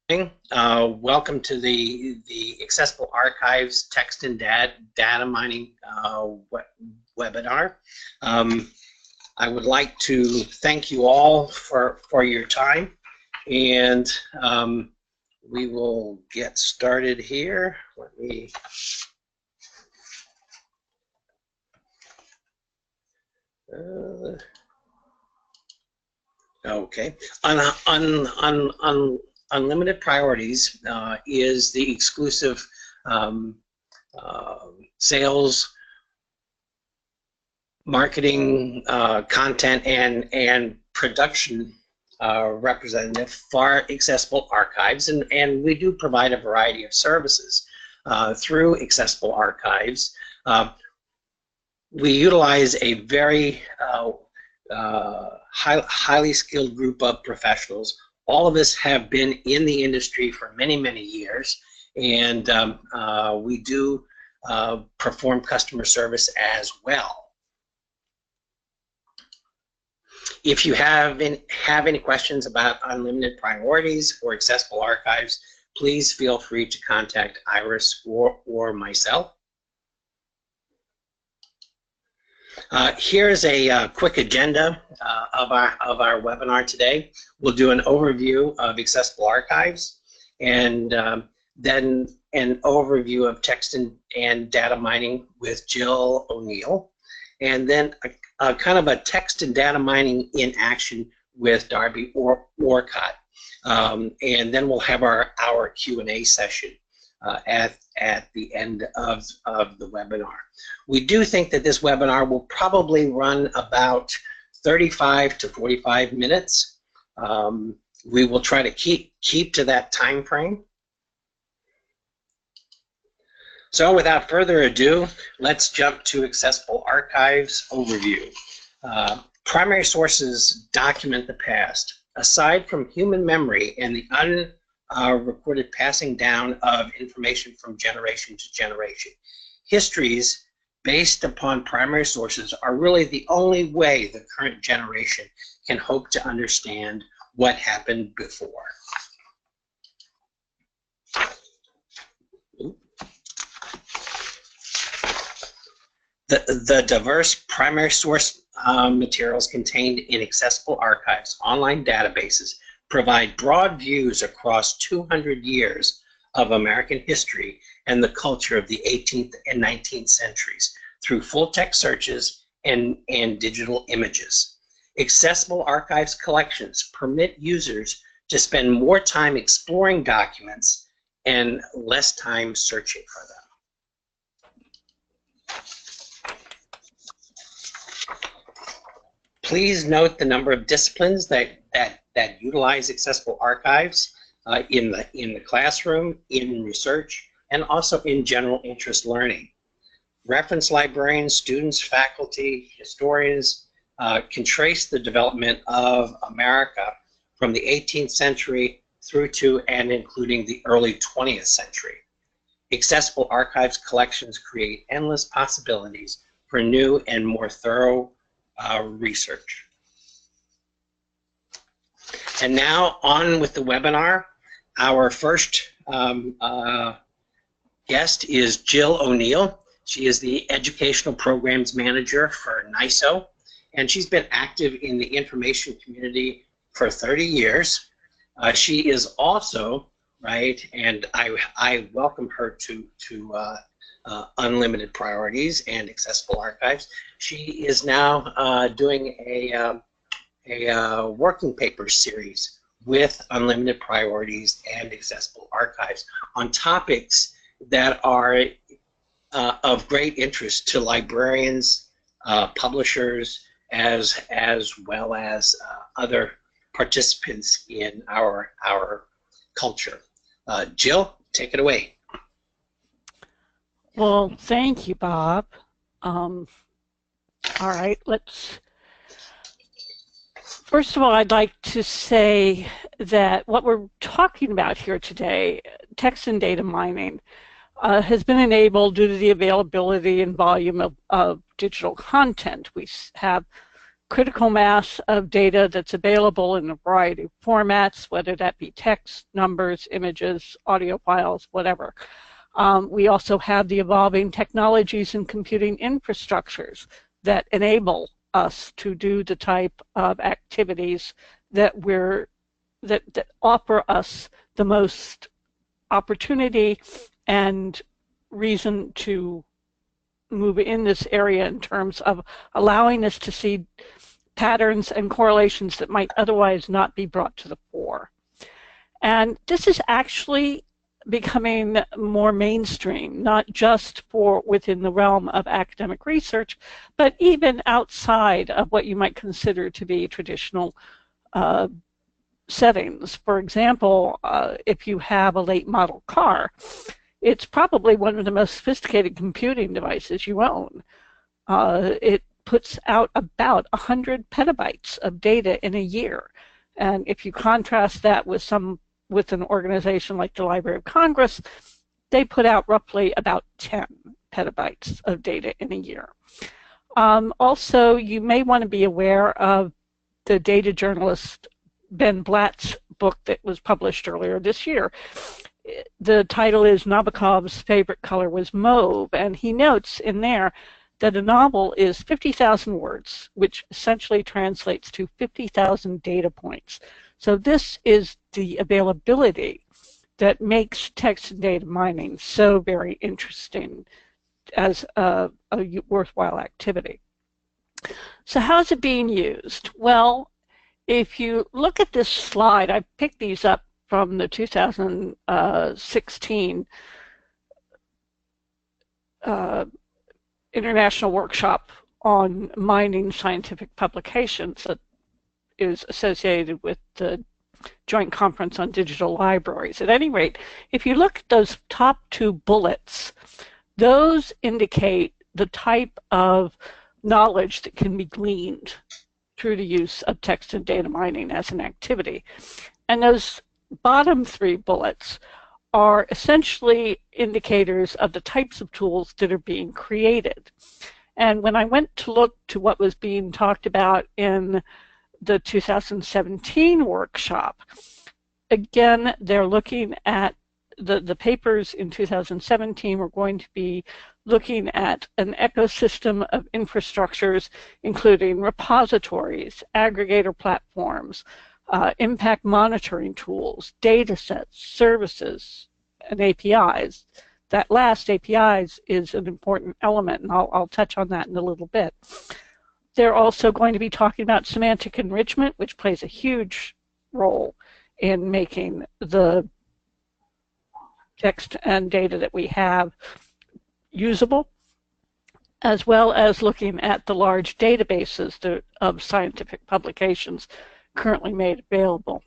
Welcome to the Accessible Archives Text and Data Mining webinar. I would like to thank you all for your time, and we will get started here. Let me. Okay. Unlimited Priorities is the exclusive sales, marketing, content, and production representative for Accessible Archives, and we do provide a variety of services through Accessible Archives. We utilize a very highly skilled group of professionals. All of us have been in the industry for many, many years, and we do perform customer service as well. If you have any questions about Unlimited Priorities or Accessible Archives, please feel free to contact Iris or myself. Here's a quick agenda of our webinar today. We'll do an overview of Accessible Archives, and then an overview of text and data mining with Jill ONeill, and then a kind of a text and data mining in action with Darby Orkut, and then we'll have our Q&A session at the end of the webinar. We do think that this webinar will probably run about 35 to 45 minutes. We will try to keep to that time frame. So without further ado, let's jump to Accessible Archives overview. Primary sources document the past. Aside from human memory and the unrecorded passing down of information from generation to generation, histories based upon primary sources are really the only way the current generation can hope to understand what happened before. The diverse primary source materials contained in Accessible Archives online databases provide broad views across 200 years of American history and the culture of the 18th and 19th centuries through full-text searches and digital images. Accessible Archives collections permit users to spend more time exploring documents and less time searching for them. Please note the number of disciplines that utilize Accessible Archives in the classroom, in research, and also in general interest learning. Reference librarians, students, faculty, historians can trace the development of America from the 18th century through to and including the early 20th century. Accessible Archives collections create endless possibilities for new and more thorough research. And now on with the webinar. Our first guest is Jill ONeill. She is the Educational Programs Manager for NISO, and she's been active in the information community for 30 years. She is also, right, and I welcome her to Unlimited Priorities and Accessible Archives. She is now doing a working paper series with Unlimited Priorities and Accessible Archives on topics that are of great interest to librarians, publishers, as well as other participants in our culture. Jill, take it away. Well, thank you, Bob. All right, first of all, I'd like to say that what we're talking about here today, text and data mining, has been enabled due to the availability and volume of digital content. We have critical mass of data that's available in a variety of formats, whether that be text, numbers, images, audio files, whatever. We also have the evolving technologies and computing infrastructures that enable us to do the type of activities that that offer us the most opportunity and reason to move in this area in terms of allowing us to see patterns and correlations that might otherwise not be brought to the fore. And this is actually becoming more mainstream, not just for within the realm of academic research, but even outside of what you might consider to be traditional settings. For example, if you have a late model car, it's probably one of the most sophisticated computing devices you own. It puts out about 100 petabytes of data in a year. And if you contrast that with an organization like the Library of Congress, they put out roughly about 10 petabytes of data in a year. Also, you may want to be aware of the data journalist Ben Blatt's book that was published earlier this year. The title is Nabokov's Favorite Color Was Mauve, and he notes in there that a novel is 50,000 words, which essentially translates to 50,000 data points. So this is the availability that makes text and data mining so very interesting as a worthwhile activity. So how is it being used? Well, if you look at this slide, I picked these up from the 2016 International Workshop on Mining Scientific Publications that is associated with the Joint Conference on Digital Libraries. At any rate, if you look at those top two bullets, those indicate the type of knowledge that can be gleaned through the use of text and data mining as an activity. And those bottom three bullets are essentially indicators of the types of tools that are being created. And when I went to look to what was being talked about in the 2017 workshop, again, they're looking at the papers in 2017 were going to be looking at an ecosystem of infrastructures, including repositories, aggregator platforms, impact monitoring tools, data sets, services, and APIs. That last, APIs, is an important element, and I'll touch on that in a little bit. They're also going to be talking about semantic enrichment, which plays a huge role in making the text and data that we have usable, as well as looking at the large databases of scientific publications currently made available.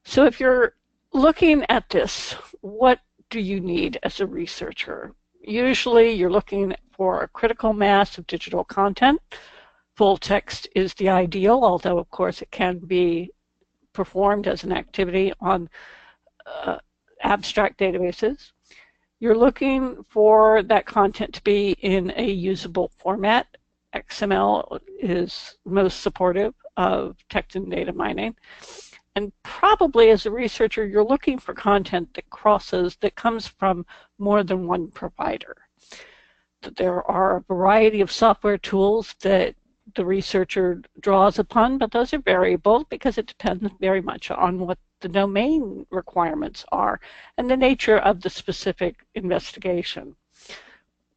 So if you're looking at this, what do you need as a researcher? Usually you're looking for a critical mass of digital content. Full text is the ideal, although of course it can be performed as an activity on abstract databases. You're looking for that content to be in a usable format. XML is most supportive of text and data mining. And probably as a researcher, you're looking for content that comes from more than one provider. There are a variety of software tools that the researcher draws upon, but those are variable because it depends very much on what the domain requirements are and the nature of the specific investigation.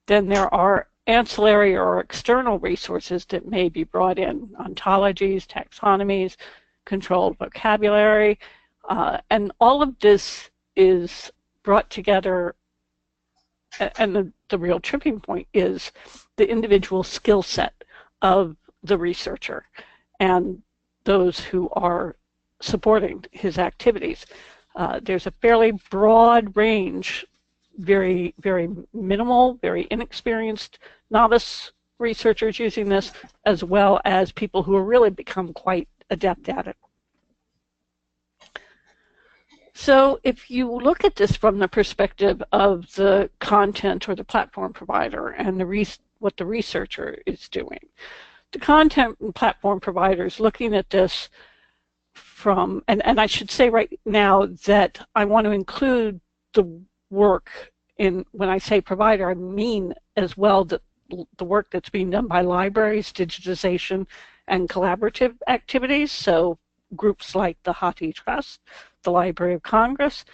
Then there are ancillary or external resources that may be brought in, ontologies, taxonomies, controlled vocabulary, and all of this is brought together, and the real tripping point is the individual skill set of the researcher and those who are supporting his activities. There's a fairly broad range, very, very minimal, very inexperienced novice researchers using this, as well as people who have really become quite adept at it. So if you look at this from the perspective of the content or the platform provider and what the researcher is doing, the content and platform providers looking at this from, and I should say right now that I want to include the work in, when I say provider, I mean as well that the work that's being done by libraries, digitization, and collaborative activities. So groups like the HathiTrust, the Library of Congress,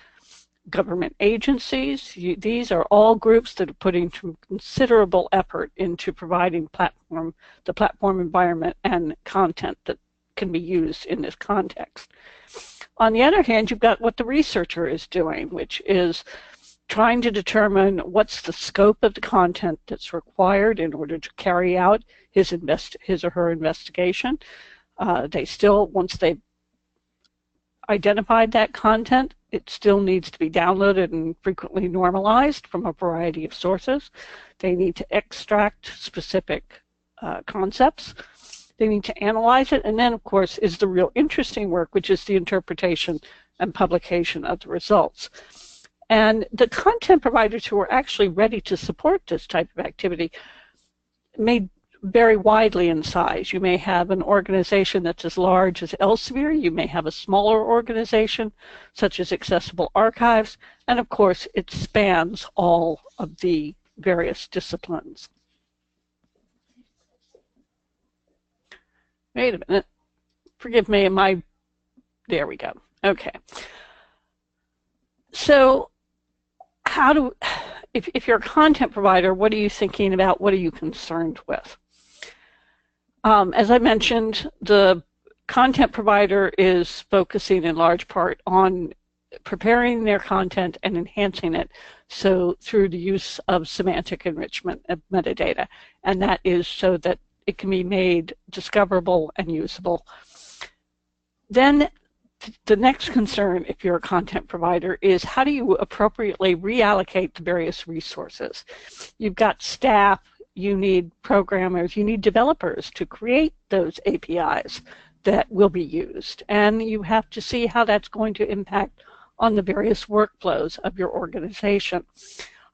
government agencies. These are all groups that are putting considerable effort into providing the platform environment and content that can be used in this context. On the other hand, you've got what the researcher is doing, which is trying to determine what's the scope of the content that's required in order to carry out his or her investigation. Once they've identified that content, it still needs to be downloaded and frequently normalized from a variety of sources. They need to extract specific concepts. They need to analyze it, and then, of course, is the real interesting work, which is the interpretation and publication of the results. And the content providers who are actually ready to support this type of activity may vary widely in size. You may have an organization that's as large as Elsevier. You may have a smaller organization, such as Accessible Archives, and of course, it spans all of the various disciplines. Wait a minute. Forgive me, there we go. Okay. So if you're a content provider, what are you thinking about? What are you concerned with? As I mentioned, the content provider is focusing in large part on preparing their content and enhancing it through the use of semantic enrichment of metadata, and that is so that it can be made discoverable and usable. Then the next concern, if you're a content provider, is how do you appropriately reallocate the various resources? You've got staff, you need programmers, you need developers to create those APIs that will be used, and you have to see how that's going to impact on the various workflows of your organization.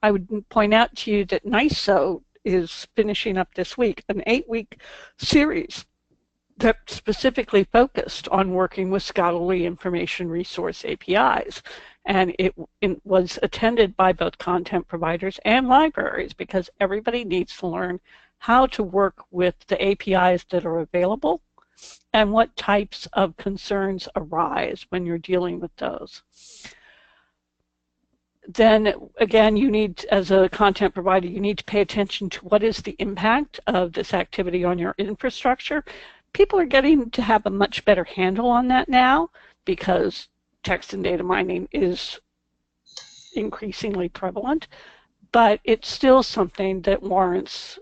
I would point out to you that NISO is finishing up this week an 8-week series that specifically focused on working with scholarly information resource APIs. And it was attended by both content providers and libraries, because everybody needs to learn how to work with the APIs that are available and what types of concerns arise when you're dealing with those. Then again, you need, as a content provider, you need to pay attention to what is the impact of this activity on your infrastructure. People are getting to have a much better handle on that now, because text and data mining is increasingly prevalent, but it's still something that warrants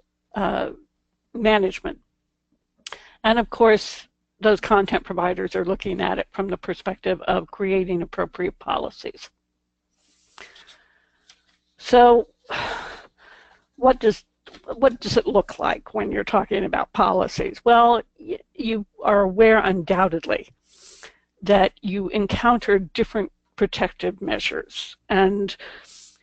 management. And of course, those content providers are looking at it from the perspective of creating appropriate policies. So what does it look like when you're talking about policies? Well, you are aware undoubtedly that you encounter different protective measures, and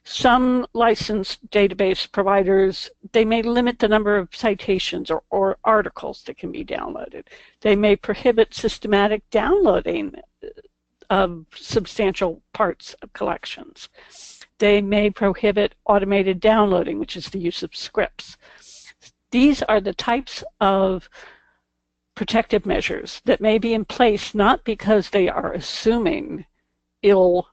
some licensed database providers, they may limit the number of citations or articles that can be downloaded. They may prohibit systematic downloading of substantial parts of collections. They may prohibit automated downloading, which is the use of scripts. These are the types of protective measures that may be in place not because they are assuming ill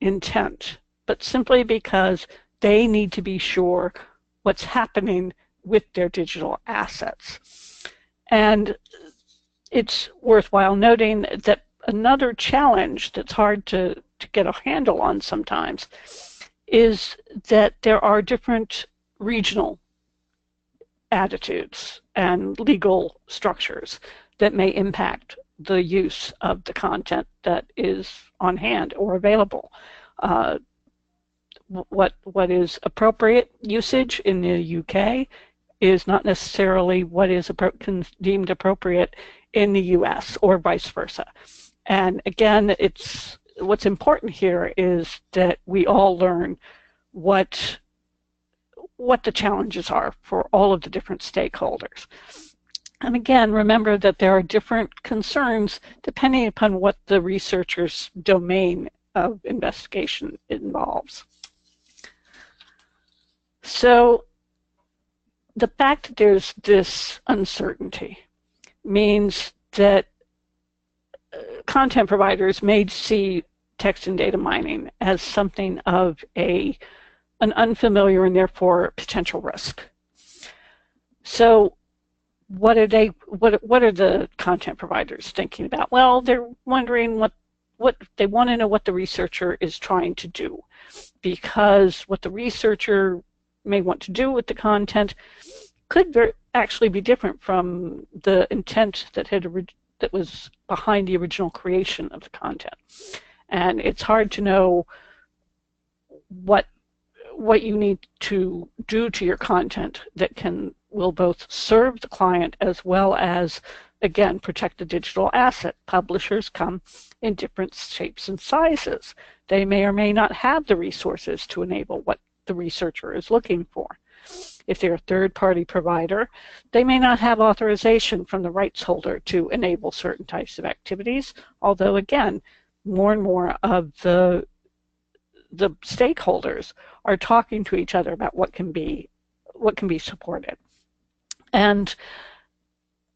intent, but simply because they need to be sure what's happening with their digital assets. And it's worthwhile noting that another challenge that's hard to get a handle on sometimes is that there are different regional attitudes and legal structures that may impact the use of the content that is on hand or available. What is appropriate usage in the UK is not necessarily what is deemed appropriate in the US, or vice versa. And again, what's important here is that we all learn what the challenges are for all of the different stakeholders. And again, remember that there are different concerns depending upon what the researcher's domain of investigation involves. So the fact that there's this uncertainty means that content providers may see text and data mining as something of an unfamiliar and therefore potential risk. So what are the content providers thinking about? Well, they're wondering what they want to know what the researcher is trying to do, because what the researcher may want to do with the content could actually be different from the intent that was behind the original creation of the content. And it's hard to know what you need to do to your content that will both serve the client as well as, again, protect the digital asset. Publishers come in different shapes and sizes. They may or may not have the resources to enable what the researcher is looking for. If they're a third-party provider, they may not have authorization from the rights holder to enable certain types of activities, although, again, more and more of the stakeholders are talking to each other about what can be supported. And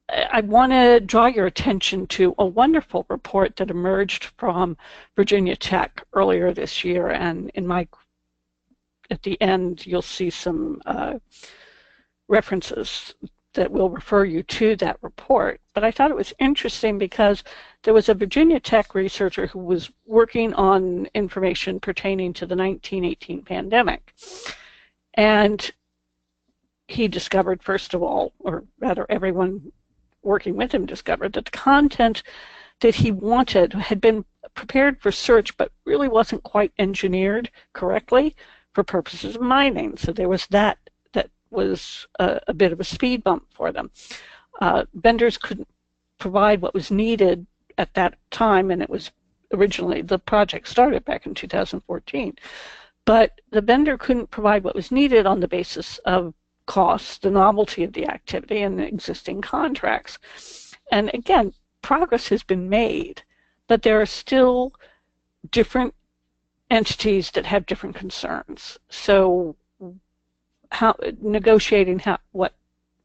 I want to draw your attention to a wonderful report that emerged from Virginia Tech earlier this year, and at the end you'll see some references that will refer you to that report. But I thought it was interesting because there was a Virginia Tech researcher who was working on information pertaining to the 1918 pandemic. And he discovered, first of all, or rather everyone working with him discovered, that the content that he wanted had been prepared for search but really wasn't quite engineered correctly for purposes of mining. So there was that was a bit of a speed bump for them. Vendors couldn't provide what was needed at that time, and it was originally, the project started back in 2014, but the vendor couldn't provide what was needed on the basis of cost, the novelty of the activity, and the existing contracts. And again, progress has been made, but there are still different entities that have different concerns. So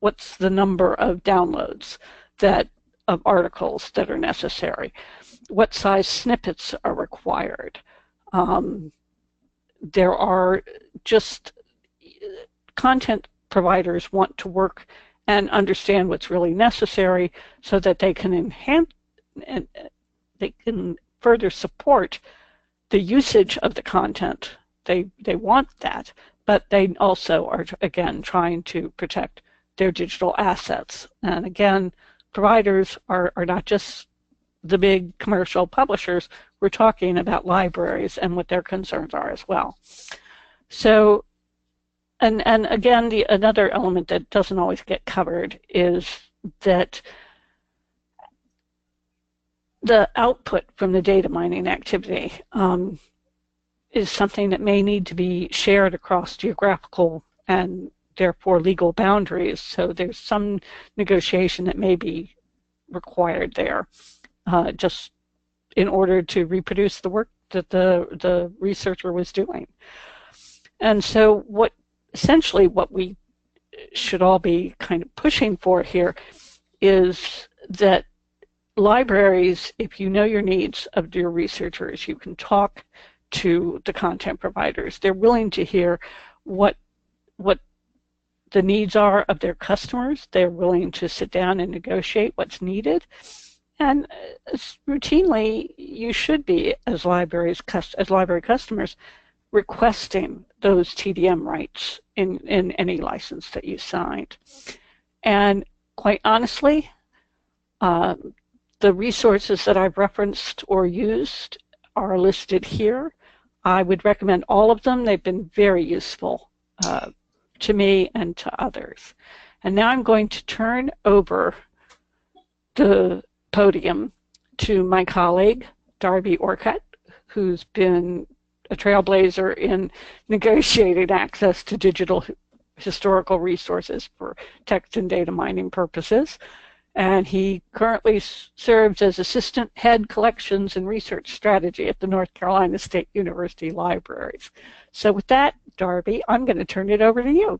what's the number of downloads of articles that are necessary? What size snippets are required? There are just content providers want to work and understand what's really necessary so that they can enhance and they can further support the usage of the content. They want that, but they also are, again, trying to protect their digital assets. And again, providers are not just the big commercial publishers. We're talking about libraries and what their concerns are as well. So, and again, another element that doesn't always get covered is that the output from the data mining activity is something that may need to be shared across geographical and therefore legal boundaries. So there's some negotiation that may be required there just in order to reproduce the work that the researcher was doing. And so essentially what we should all be kind of pushing for here is that libraries, if you know your needs of your researchers, you can talk to the content providers. They're willing to hear what the needs are of their customers. They're willing to sit down and negotiate what's needed. And routinely, you should be, as library customers, requesting those TDM rights in any license that you signed. And quite honestly, the resources that I've referenced or used are listed here. I would recommend all of them. They've been very useful to me and to others. And now I'm going to turn over the podium to my colleague, Darby Orkut, who's been a trailblazer in negotiating access to digital historical resources for text and data mining purposes. and he currently serves as Assistant Head Collections and Research Strategy at the North Carolina State University Libraries. So with that, Darby, I'm going to turn it over to you.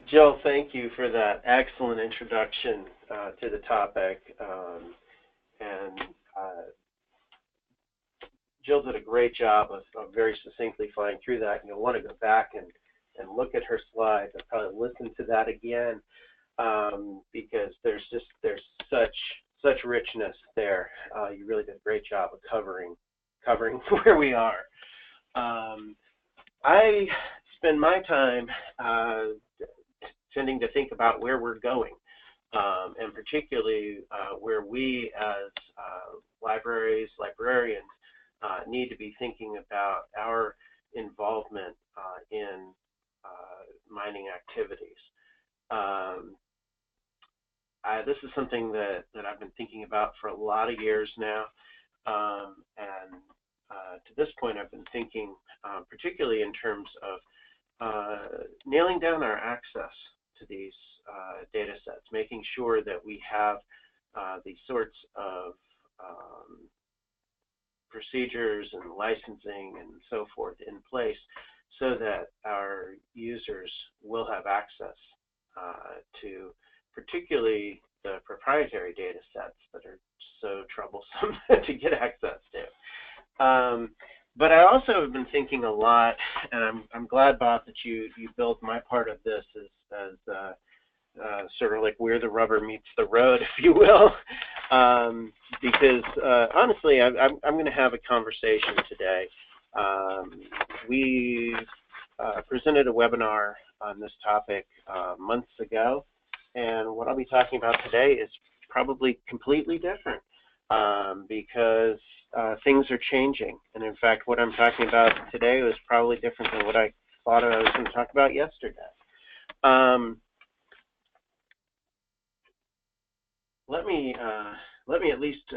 Jill, thank you for that excellent introduction to the topic. Jill did a great job of very succinctly flying through that. You'll want to go back and look at her slides and probably listen to that again, because there's such richness there. You really did a great job of covering where we are. I spend my time tending to think about where we're going, and particularly where we as librarians, need to be thinking about our involvement in mining activities. This is something that I've been thinking about for a lot of years now, and to this point I've been thinking particularly in terms of nailing down our access to these data sets, making sure that we have these sorts of procedures and licensing and so forth in place so that our users will have access to particularly the proprietary data sets that are so troublesome to get access to. But I also have been thinking a lot, and I'm glad, Bob, that you built my part of this as sort of like where the rubber meets the road, if you will, because honestly, I'm going to have a conversation today. We presented a webinar on this topic months ago, and what I'll be talking about today is probably completely different, because things are changing. And in fact, what I'm talking about today was probably different than what I thought I was going to talk about yesterday. Let me at least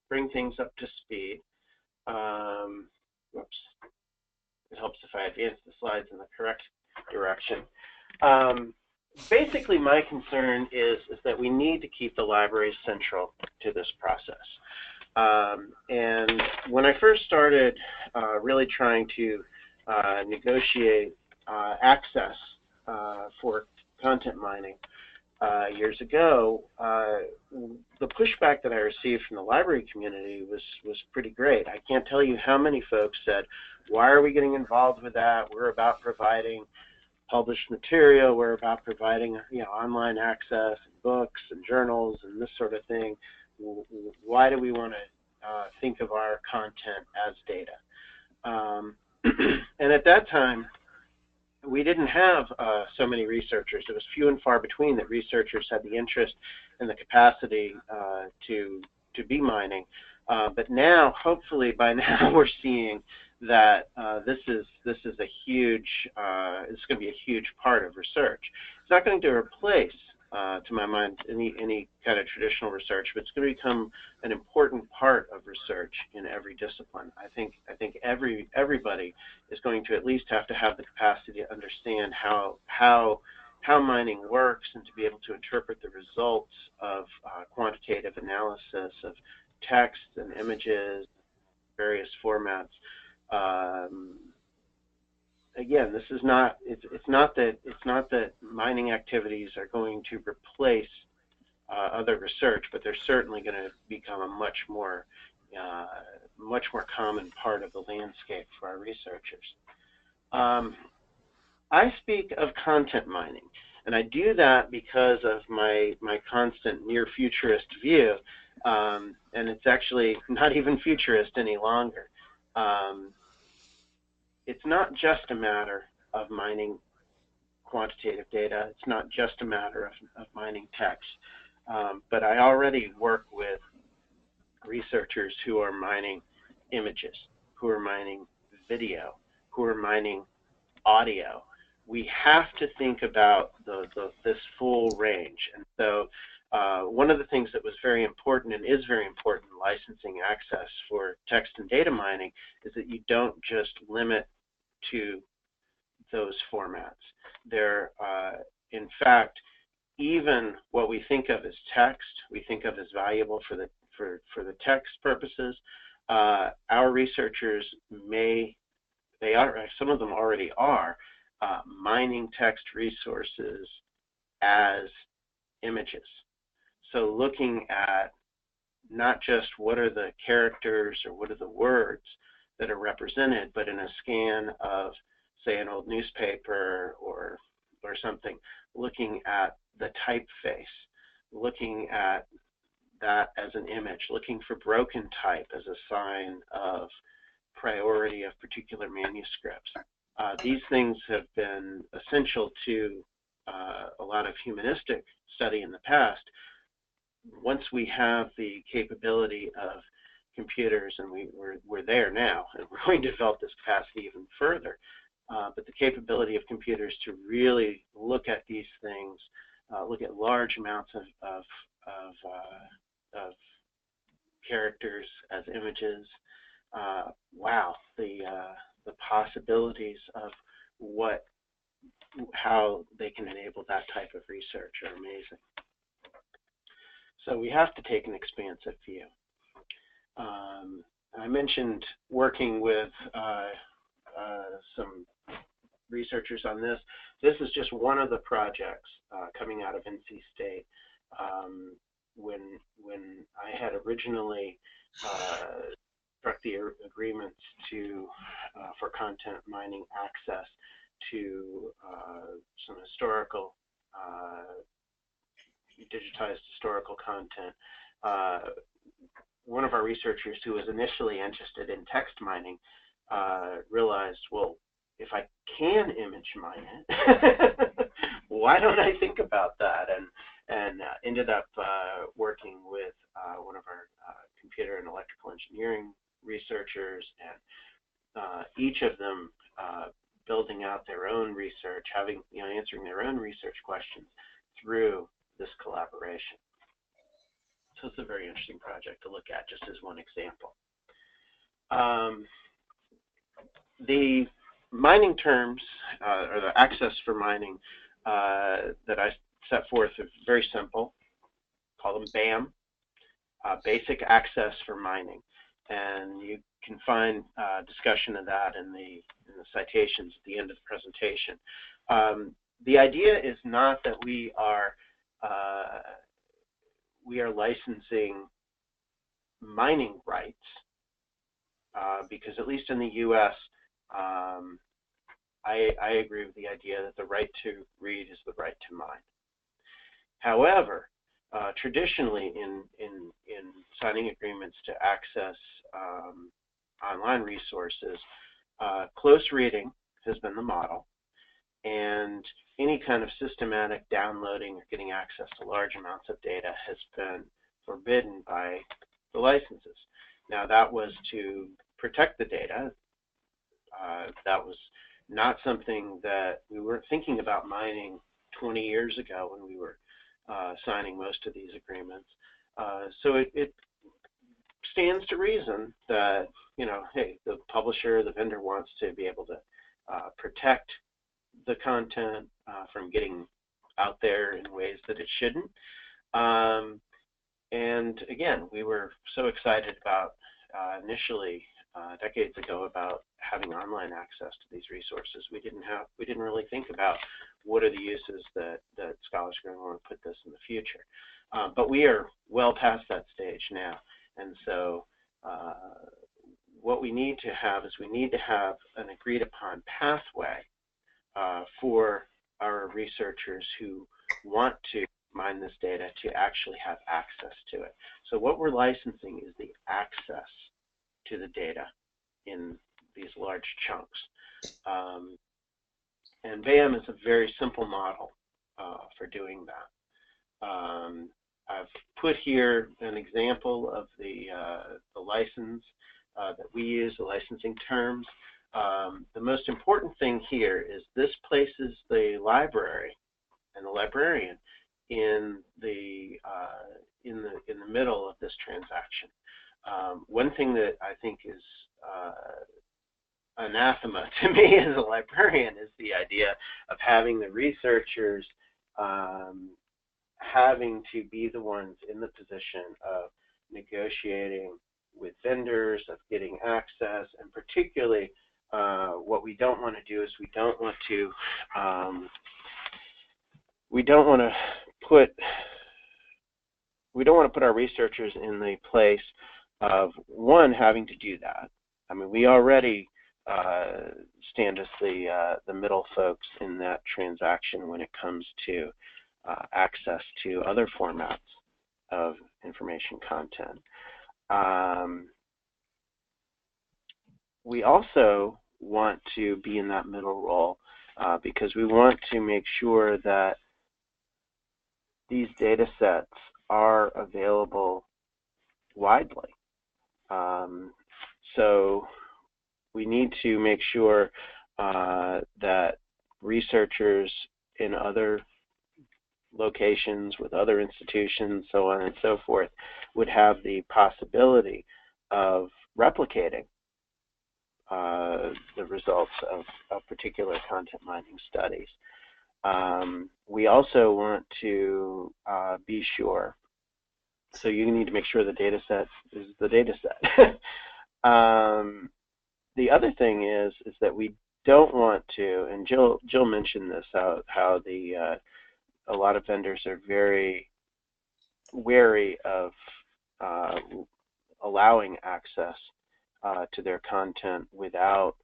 bring things up to speed. Whoops. It helps if I advance the slides in the correct direction. Basically, my concern is that we need to keep the library central to this process. And when I first started really trying to negotiate access for content mining years ago, the pushback that I received from the library community was pretty great. I can't tell you how many folks said, why are we getting involved with that? We're about providing published material. We're about providing, online access, and books and journals and this sort of thing. Why do we want to think of our content as data? And at that time, we didn't have so many researchers. It was few and far between that researchers had the interest and the capacity to be mining. But now, hopefully, by now, we're seeing that this is a huge. It's going to be a huge part of research. It's not going to replace, to my mind, any kind of traditional research, but it's going to become an important part of research in every discipline. I think everybody is going to at least have to have the capacity to understand how mining works and to be able to interpret the results of quantitative analysis of text and images, various formats. Again, this is not. It's not that mining activities are going to replace other research, but they're certainly going to become a much more common part of the landscape for our researchers. I speak of content mining, and I do that because of my constant near futurist view, and it's actually not even futurist any longer. It's not just a matter of mining quantitative data. It's not just a matter of mining text. But I already work with researchers who are mining images, who are mining video, who are mining audio. We have to think about this full range. And so one of the things that was very important and is very important in licensing access for text and data mining is that you don't just limit to those formats. In fact, even what we think of as text, we think of as valuable for the text purposes. Our researchers some of them already are mining text resources as images. So looking at not just what are the characters or what are the words that are represented, but in a scan of, say, an old newspaper or something, looking at the typeface, looking at that as an image, looking for broken type as a sign of priority of particular manuscripts. These things have been essential to a lot of humanistic study in the past. Once we have the capability of computers, and we're there now, and we're going to develop this capacity even further, but the capability of computers to really look at these things, look at large amounts of characters as images. Wow, the possibilities of how they can enable that type of research are amazing. So we have to take an expansive view. I mentioned working with some researchers on this. This is just one of the projects coming out of NC State. When I had originally struck the agreements for content mining access to some historical, digitized historical content, one of our researchers who was initially interested in text mining realized, well, if I can image mine it, why don't I think about that? And ended up working with one of our computer and electrical engineering researchers, and each of them building out their own research, answering their own research questions through this collaboration. So it's a very interesting project to look at, just as one example. The mining terms, or the access for mining that I set forth are very simple. Call them BAM, basic access for mining. And you can find discussion of that in the citations at the end of the presentation. The idea is not that we are licensing mining rights, because at least in the U.S., I agree with the idea that the right to read is the right to mine. However, traditionally in signing agreements to access online resources, close reading has been the model, and any kind of systematic downloading or getting access to large amounts of data has been forbidden by the licenses. Now, that was to protect the data. That was not something that we weren't thinking about mining 20 years ago when we were signing most of these agreements. So it stands to reason that, hey, the publisher, the vendor wants to be able to protect the content from getting out there in ways that it shouldn't. And again, we were so excited about initially decades ago about having online access to these resources. We didn't really think about what are the uses that scholars are going to want to put this in the future. But we are well past that stage now, and so what we need to have is an agreed upon pathway for our researchers who want to mine this data to actually have access to it. So what we're licensing is the access to the data in these large chunks. And BAM is a very simple model for doing that. I've put here an example of the license that we use, the licensing terms. The most important thing here is this places the library and the librarian in the middle of this transaction. One thing that I think is anathema to me as a librarian is the idea of having the researchers having to be the ones in the position of negotiating with vendors, of getting access, and particularly what we don't want to do is we don't want to put our researchers in the place of one having to do that. I mean, we already stand as the middle folks in that transaction when it comes to access to other formats of information content. We also want to be in that middle role because we want to make sure that these data sets are available widely. So we need to make sure that researchers in other locations with other institutions, so on and so forth, would have the possibility of replicating the results of particular content mining studies. We also want to be sure, so you need to make sure the data set is the data set. The other thing is that we don't want to, and Jill mentioned this, how a lot of vendors are very wary of allowing access to their content without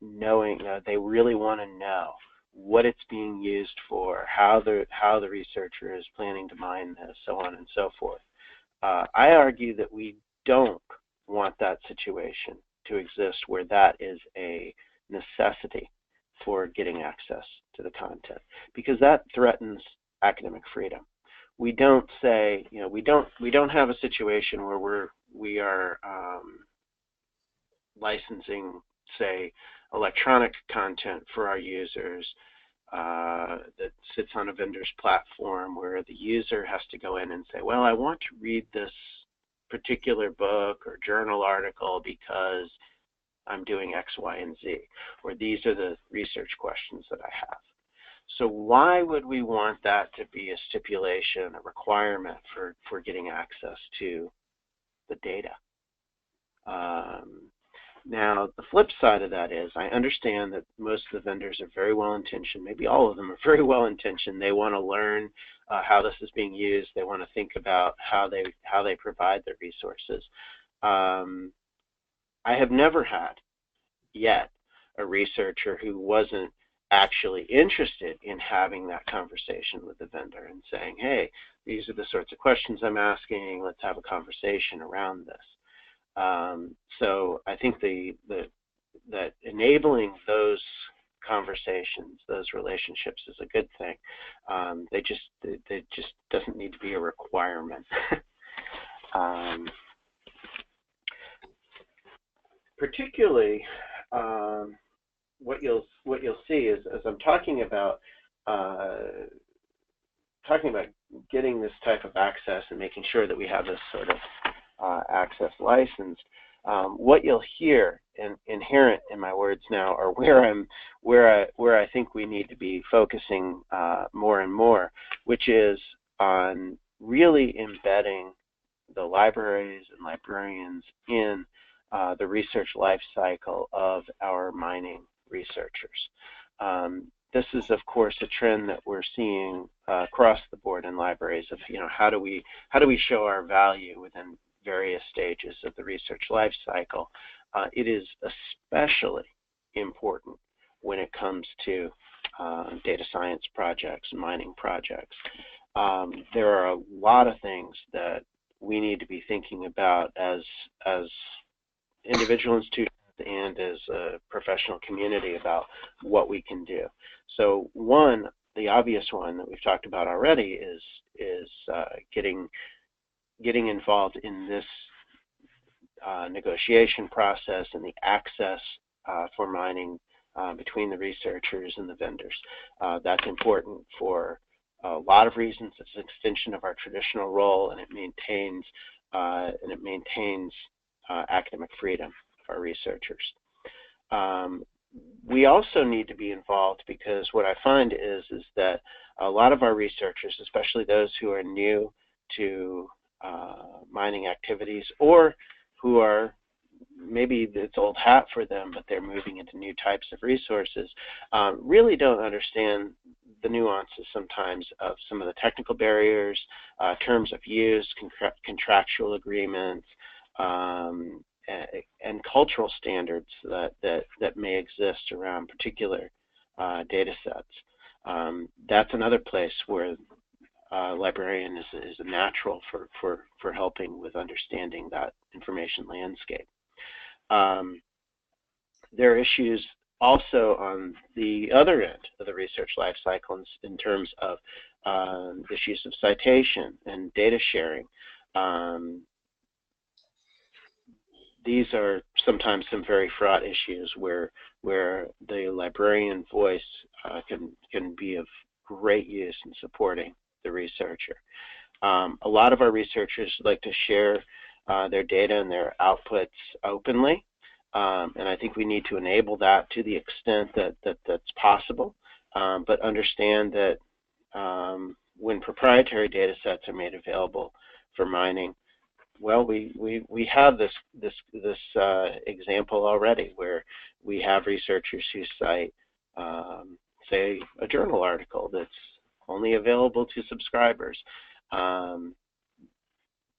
knowing. They really want to know what it's being used for, how the researcher is planning to mine this, so on and so forth. I argue that we don't want that situation to exist where that is a necessity for getting access to the content, because that threatens academic freedom. We don't say, we don't have a situation where we are licensing, say, electronic content for our users that sits on a vendor's platform, where the user has to go in and say, well, I want to read this particular book or journal article because I'm doing X, Y, and Z, or these are the research questions that I have. So why would we want that to be a stipulation, a requirement for getting access to the data? Now, the flip side of that is, I understand that most of the vendors are very well-intentioned. Maybe all of them are very well-intentioned. They want to learn how this is being used. They want to think about how they provide their resources. I have never had yet a researcher who wasn't actually interested in having that conversation with the vendor and saying, hey, these are the sorts of questions I'm asking. Let's have a conversation around this. So I think that enabling those conversations, those relationships, is a good thing. They just doesn't need to be a requirement. Particularly, what you'll see is, as I'm talking about getting this type of access and making sure that we have this sort of access licensed, what you'll hear inherent in my words now are where I think we need to be focusing more and more, which is on really embedding the libraries and librarians in the research life cycle of our mining researchers. This is, of course, a trend that we're seeing across the board in libraries of, how do we show our value within various stages of the research life cycle. It is especially important when it comes to data science projects, mining projects. There are a lot of things that we need to be thinking about as individual institutions and as a professional community about what we can do. So the obvious one that we've talked about already is getting involved in this negotiation process and the access for mining between the researchers and the vendors. That's important for a lot of reasons. It's an extension of our traditional role, and it maintains academic freedom for our researchers. we also need to be involved, because what I find is that a lot of our researchers, especially those who are new to mining activities, or who are, maybe it's old hat for them, but they're moving into new types of resources, really don't understand the nuances sometimes of some of the technical barriers, terms of use, contractual agreements, and cultural standards that may exist around particular data sets. That's another place where librarian is a natural for helping with understanding that information landscape. There are issues also on the other end of the research life cycle in terms of issues of citation and data sharing. These are sometimes some very fraught issues where the librarian voice can be of great use in supporting the researcher. A lot of our researchers like to share their data and their outputs openly, and I think we need to enable that to the extent that's possible, but understand that when proprietary data sets are made available for mining, well, we have this example already where we have researchers who cite, say, a journal article that's only available to subscribers,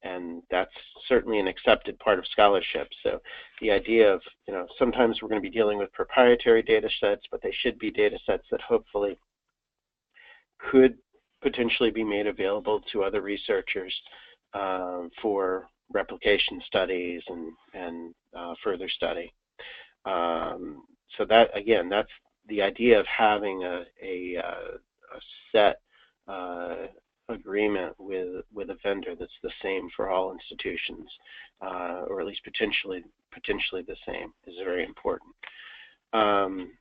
and that's certainly an accepted part of scholarship. So the idea of, sometimes we're going to be dealing with proprietary data sets, but they should be data sets that hopefully could potentially be made available to other researchers for replication studies and further study. So that, again, that's the idea of having a set agreement with a vendor that's the same for all institutions, or at least potentially the same, is very important. And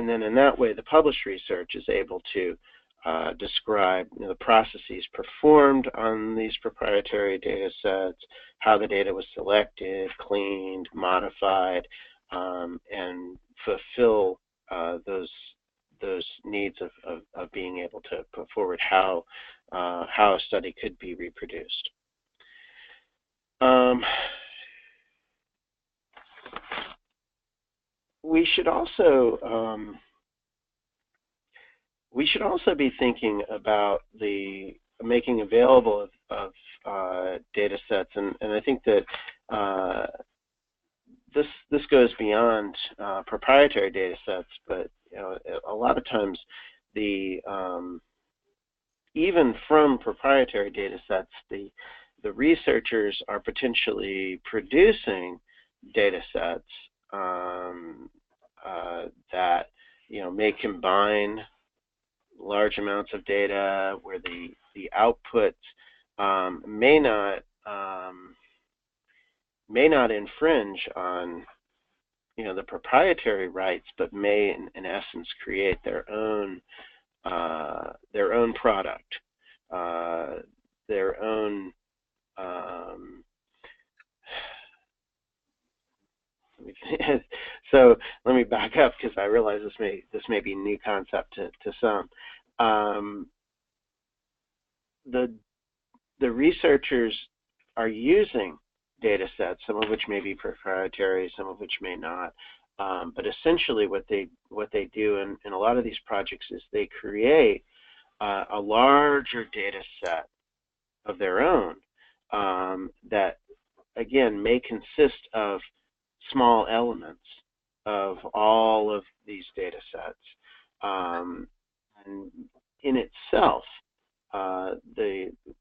then in that way, the published research is able to describe the processes performed on these proprietary data sets, how the data was selected, cleaned, modified, and fulfill those needs of being able to put forward how a study could be reproduced. We should also be thinking about the making available of data sets, and I think that this goes beyond proprietary data sets, but a lot of times even from proprietary data sets, the researchers are potentially producing data sets that may combine large amounts of data where the outputs may not infringe on the proprietary rights, but may in essence create their own product, their own so let me back up, because I realize this may be a new concept to some. The researchers are using data sets, some of which may be proprietary, some of which may not. But essentially what they do in a lot of these projects is they create a larger data set of their own that, again, may consist of small elements of all of these data sets. And in itself,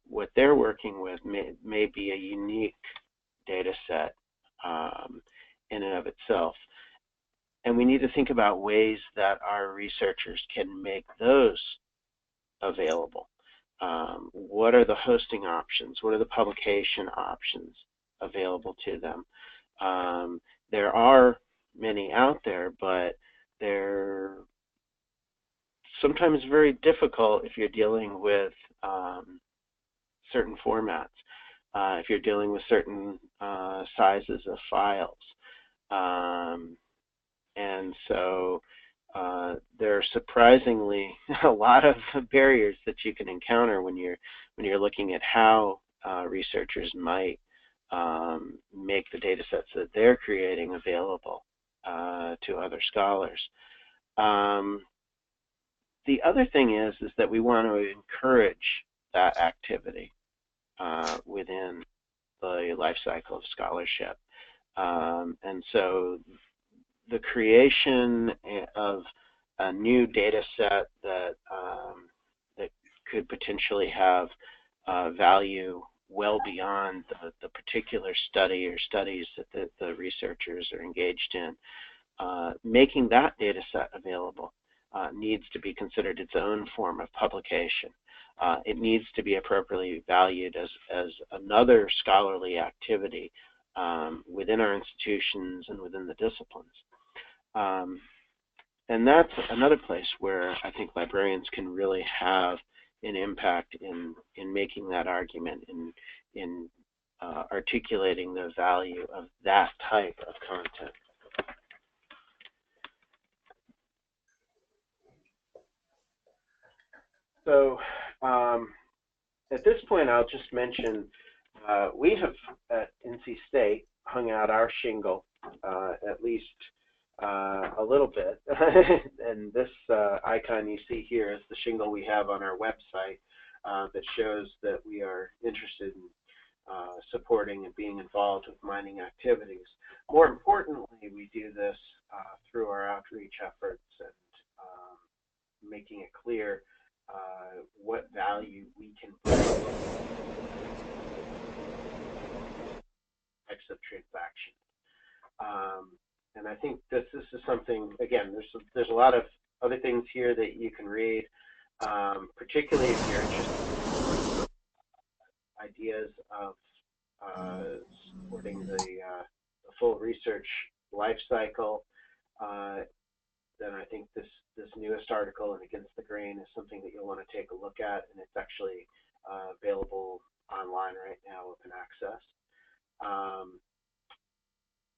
what they're working with may be a unique data set in and of itself. And we need to think about ways that our researchers can make those available. What are the hosting options? What are the publication options available to them? There are many out there, but they're sometimes very difficult if you're dealing with certain formats, if you're dealing with certain sizes of files. And so there are surprisingly a lot of barriers that you can encounter when you're looking at how researchers might make the data sets that they're creating available to other scholars. The other thing is that we want to encourage that activity within the life cycle of scholarship. And so the creation of a new data set that could potentially have value well beyond the particular study or studies that the researchers are engaged in, making that data set available needs to be considered its own form of publication. It needs to be appropriately valued as another scholarly activity within our institutions and within the disciplines. And that's another place where I think librarians can really have an impact in making that argument, in articulating the value of that type of content. So at this point, I'll just mention we have at NC State hung out our shingle at least a little bit. And this icon you see here is the shingle we have on our website that shows that we are interested in supporting and being involved with mining activities. More importantly, we do this through our outreach efforts and making it clear what value we can bring types of transactions. And I think this is something, again, there's a lot of other things here that you can read, particularly if you're interested in ideas of supporting the full research life cycle. Then I think this newest article in Against the Grain is something that you'll want to take a look at, and it's actually available online right now, open access.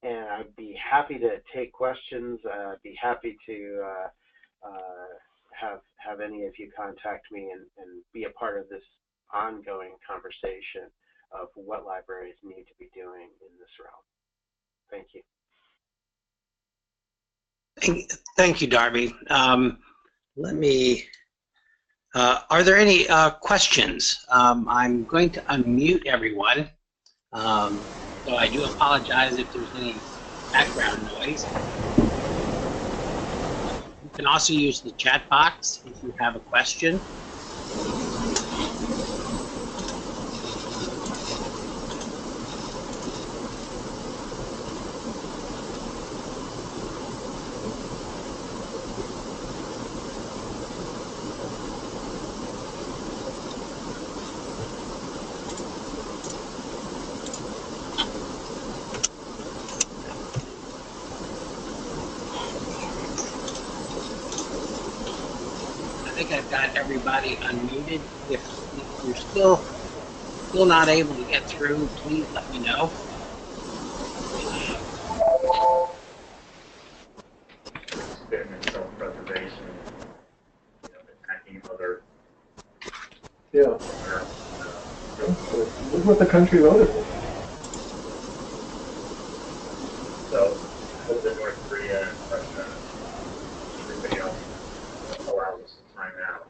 And I'd be happy to take questions. I'd be happy to have any of you contact me and be a part of this ongoing conversation of what libraries need to be doing in this realm. Thank you. Thank you, Darby. Are there any questions? I'm going to unmute everyone. So I do apologize if there's any background noise. You can also use the chat box if you have a question. I think I've got everybody unmuted. If you're still not able to get through, please let me know. Self-preservation, attacking other. Yeah. This is what the country voted for. So, in North Korea and Russia, everybody else allows us to time out.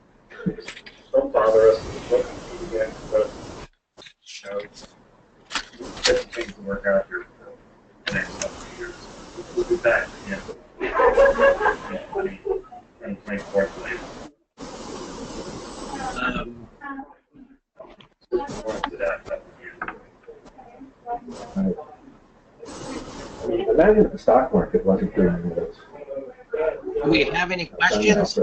Don't bother us. We'll compete against us. Get things to work out here for the next couple of years. We'll be back again. 2024 later. Imagine if the stock market wasn't doing rules. Do we have any questions?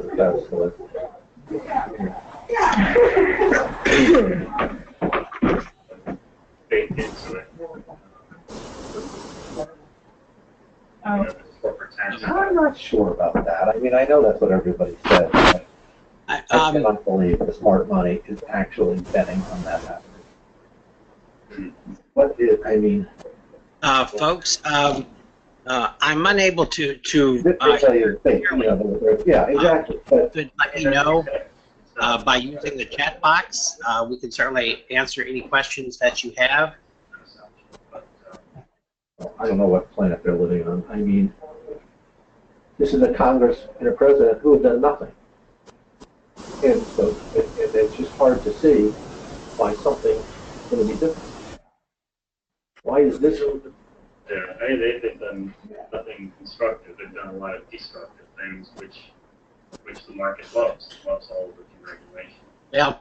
Baked into it. I'm not sure about that. I mean, I know that's what everybody says. But I cannot believe the smart money is actually betting on that happening. What is, I mean... Folks, I'm unable to yeah, exactly. But let you know by using the chat box. We can certainly answer any questions that you have. I don't know what planet they're living on. I mean, this is a Congress and a president who have done nothing. And so it's just hard to see why something's going to be different. Why is this? Yeah, I mean, they've done nothing constructive. They've done a lot of destructive things, which the market loves. It loves all of the deregulation. Yeah,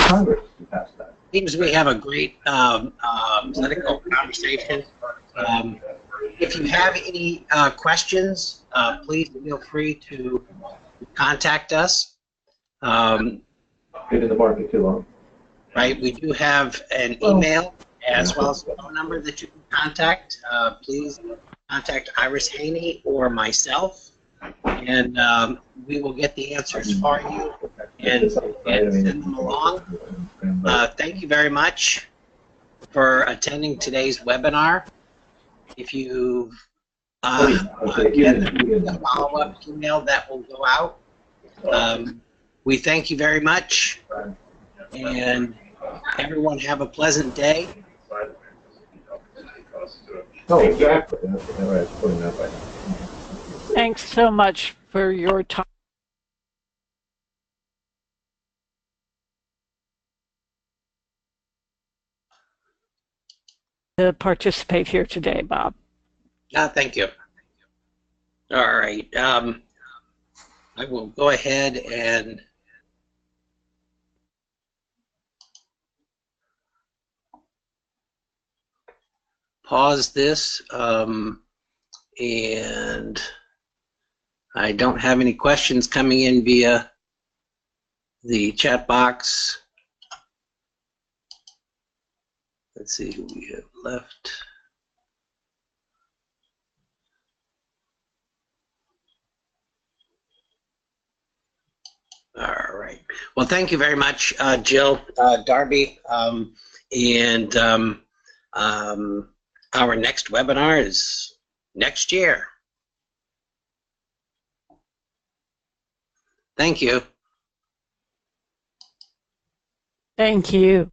Congress to pass that. Seems we have a great political conversation. If you have any questions, please feel free to contact us. Been in the market too long. Right, we do have an email as well as a phone number that you can contact. Please contact Iris Haney or myself, and we will get the answers for you and send them along. Thank you very much for attending today's webinar. If you get the follow-up email that will go out, we thank you very much, and everyone have a pleasant day. Oh, exactly. That's Thanks so much for your time. To participate here today, Bob. Thank you. All right. I will go ahead and pause this, and I don't have any questions coming in via the chat box. Let's see who we have left. All right. Well, thank you very much, Jill, Darby, and our next webinar is next year. Thank you. Thank you.